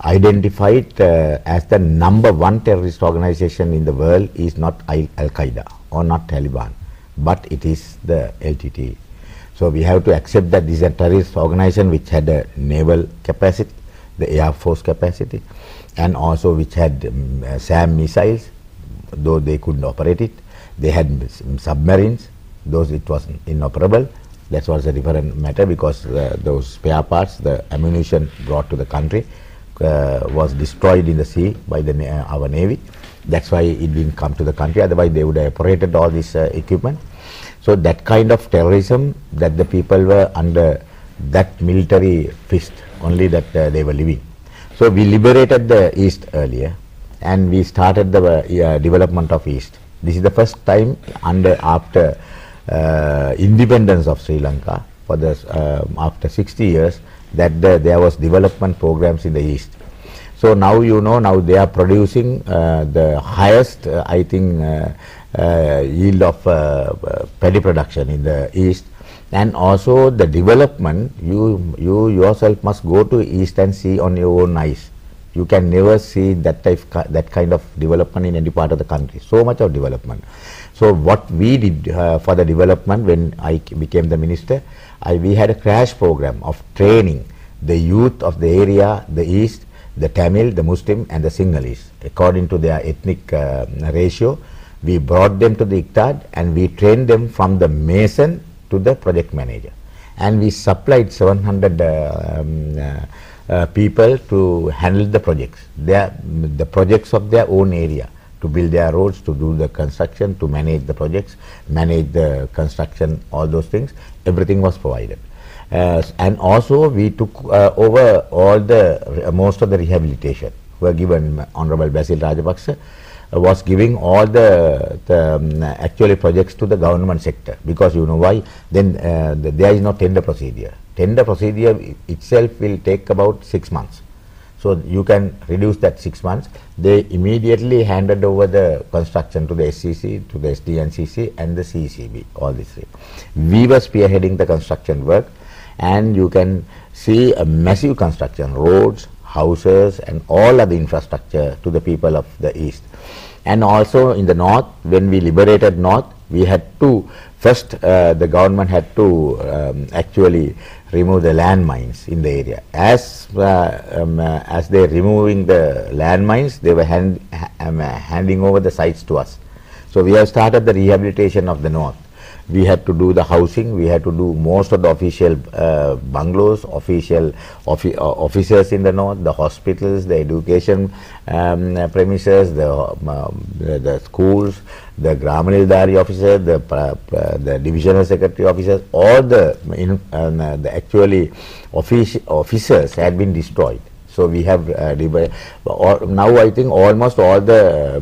identified as the #1 terrorist organization in the world is not Al-Qaeda or not Taliban, but it is the LTTE. So we have to accept that this is a terrorist organization which had a naval capacity, the air force capacity, and also which had SAM missiles, though they couldn't operate it. They had submarines, though it was inoperable. That was a different matter, because those spare parts, the ammunition brought to the country, was destroyed in the sea by our Navy. That's why it didn't come to the country, otherwise they would have operated all this equipment. So that kind of terrorism, that the people were under that military fist, only that they were living. So we liberated the East earlier, and we started the development of East. This is the first time after independence of Sri Lanka, for the after 60 years, that there was development programs in the East. So now now they are producing the highest, I think, yield of paddy production in the East. And also the development, you yourself must go to East and see on your own eyes. You can never see that kind of development in any part of the country. So much of development. So what we did for the development when I became the minister, we had a crash program of training the youth of the area, the East, the Tamil, the Muslim and the Sinhalese, according to their ethnic ratio. We brought them to the ICTAD and we trained them from the mason to the project manager. And we supplied 700 people to handle the projects, the projects of their own area, to build their roads, to do the construction, to manage the projects, manage the construction, all those things, everything was provided. And also we took over all most of the rehabilitation were given. Honorable Basil Rajapaksa was giving all the actually projects to the government sector, because you know why? Then there is no tender procedure. Tender procedure itself will take about 6 months. So you can reduce that 6 months. They immediately handed over the construction to the SCC, to the SDNCC and the CCB, all these three. We were spearheading the construction work, and you can see a massive construction, roads, houses and all other infrastructure to the people of the East. And also in the North, when we liberated North, we had to, first the government had to actually remove the landmines in the area. As they removing the landmines, they were handing over the sites to us. So we have started the rehabilitation of the North. We had to do the housing, we had to do most of the official bungalows, official officers in the North, the hospitals, the education premises, the schools, the Gramanildari officers, the divisional secretary officers, all the actually officers had been destroyed. So we have now I think almost all the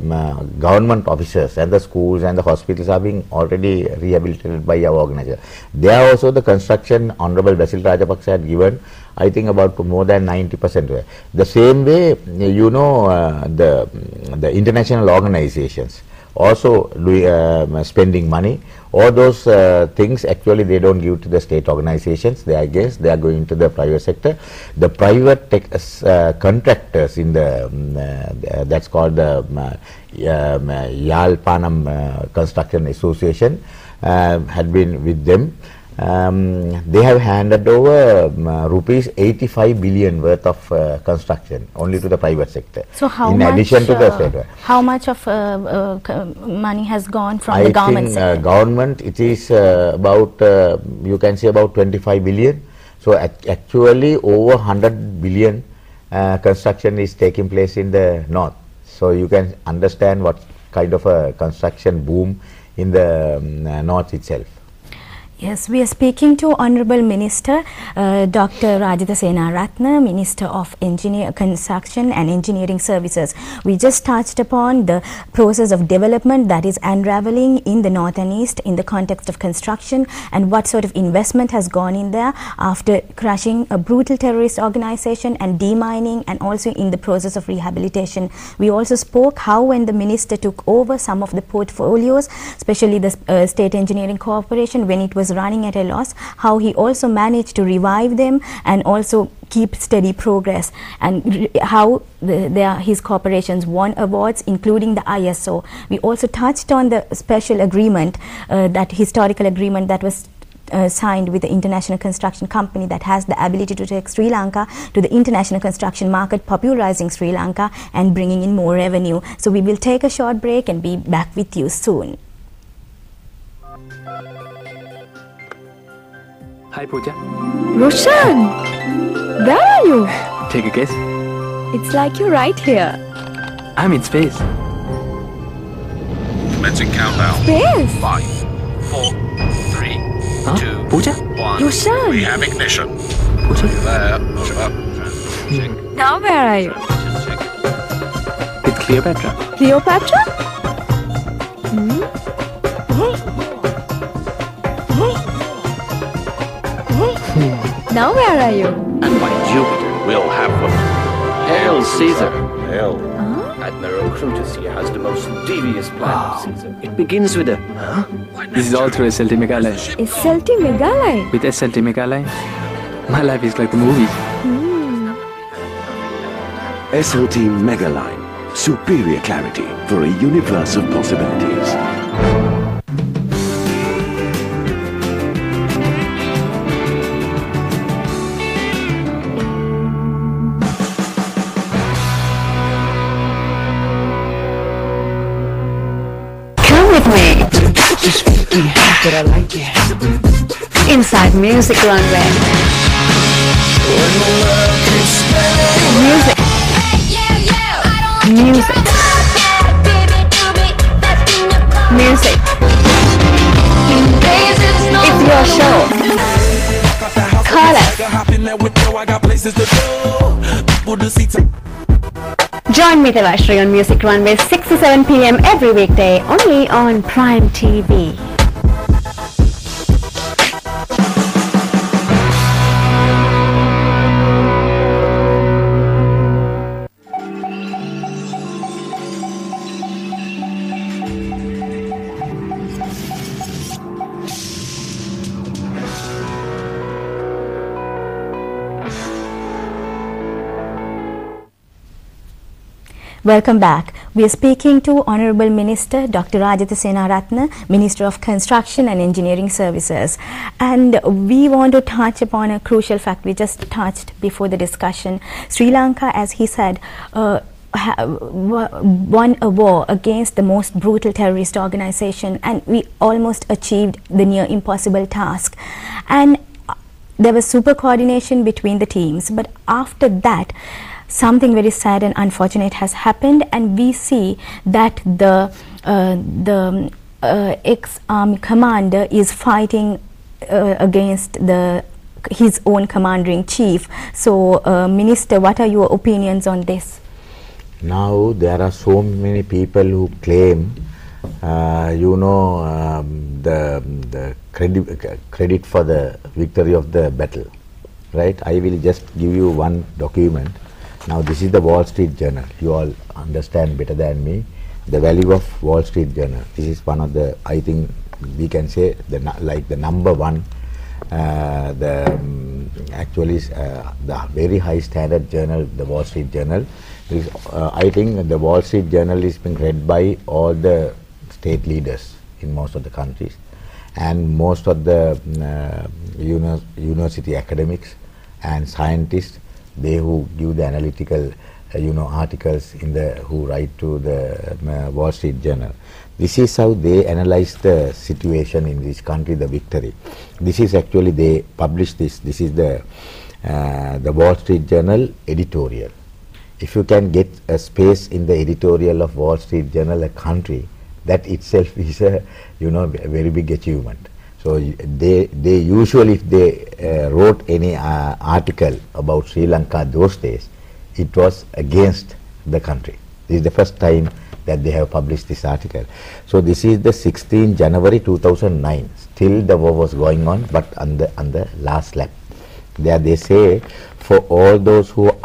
government officers and the schools and the hospitals are being already rehabilitated by our organization. There also the construction, Honorable Basil Rajapaksa had given, I think about more than 90%. The same way, the international organizations also spending money. All those things actually they don't give to the state organizations. I guess they are going to the private sector. The private contractors in the that's called the Yalpanam Construction Association had been with them. They have handed over rupees 85 billion worth of construction only to the private sector. So how in much, addition to the state? How much of money has gone from the government sector? Government, it is about you can say about 25 billion. So actually over 100 billion construction is taking place in the North. So you can understand what kind of a construction boom in the North itself. Yes, we are speaking to Honorable Minister Dr. Rajitha Senarathne, Minister of Construction and Engineering Services. We just touched upon the process of development that is unraveling in the North and East in the context of construction, and what sort of investment has gone in there after crushing a brutal terrorist organization and demining, and also in the process of rehabilitation. We also spoke how when the minister took over some of the portfolios, especially the State Engineering Corporation, when it was was running at a loss, how he also managed to revive them and also keep steady progress, and how his corporations won awards, including the ISO. We also touched on the special agreement, that historical agreement that was signed with the international construction company that has the ability to take Sri Lanka to the international construction market, popularizing Sri Lanka and bringing in more revenue. So we will take a short break and be back with you soon. Hi Pooja. Roshan! Where are you? Take a guess. It's like you're right here. I'm in space. Commencing countdown. Space? 5, 4, 3, Huh? 2, Pooja? 1. Roshan! We have ignition. Pooja? There. Shut up. Now where are you? With Cleopatra. Cleopatra? Now where are you? And by Jupiter, we'll have Hail Caesar. Hail. Admiral Crutus here has the most devious plan, Caesar. It begins with a... This is all through SLT Meghalaya. SLT Meghalaya. With SLT Meghalaya, my life is like the movie. SLT Megaline. Superior clarity for a universe of possibilities. Come with me. But I like it. Inside Music Runway. Music. Music. Music. It's your show. Call us. Join me Devashri on Music Runway 6 to 7 p.m. every weekday only on Prime TV. Welcome back. We are speaking to Honorable Minister Dr. Rajitha Senarathne, Minister of Construction and Engineering Services. And we want to touch upon a crucial fact we just touched before the discussion. Sri Lanka, as he said, won a war against the most brutal terrorist organization, and we almost achieved the near impossible task. And there was super coordination between the teams, but after that, something very sad and unfortunate has happened, and we see that the ex-army commander is fighting against his own commander-in-chief. So, Minister, what are your opinions on this? Now there are so many people who claim, the credit for the victory of the battle, right? I will just give you one document. Now this is the Wall Street Journal. You all understand better than me the value of Wall Street Journal. This is one of the, I think we can say, the number one, actually the very high standard journal, the Wall Street Journal. Is, I think the Wall Street Journal is being read by all the state leaders in most of the countries, and most of the university academics and scientists, they who give the analytical articles who write to the Wall Street Journal. This is how they analyze the situation in this country, the victory. This is actually, they publish this. This is the Wall Street Journal editorial. If you can get a space in the editorial of Wall Street Journal, a country, that itself is a very big achievement. So they usually, if they wrote any article about Sri Lanka those days, it was against the country. This is the first time that they have published this article. So this is the 16th January 2009. Still the war was going on, but on the last lap. There they say, for all those who are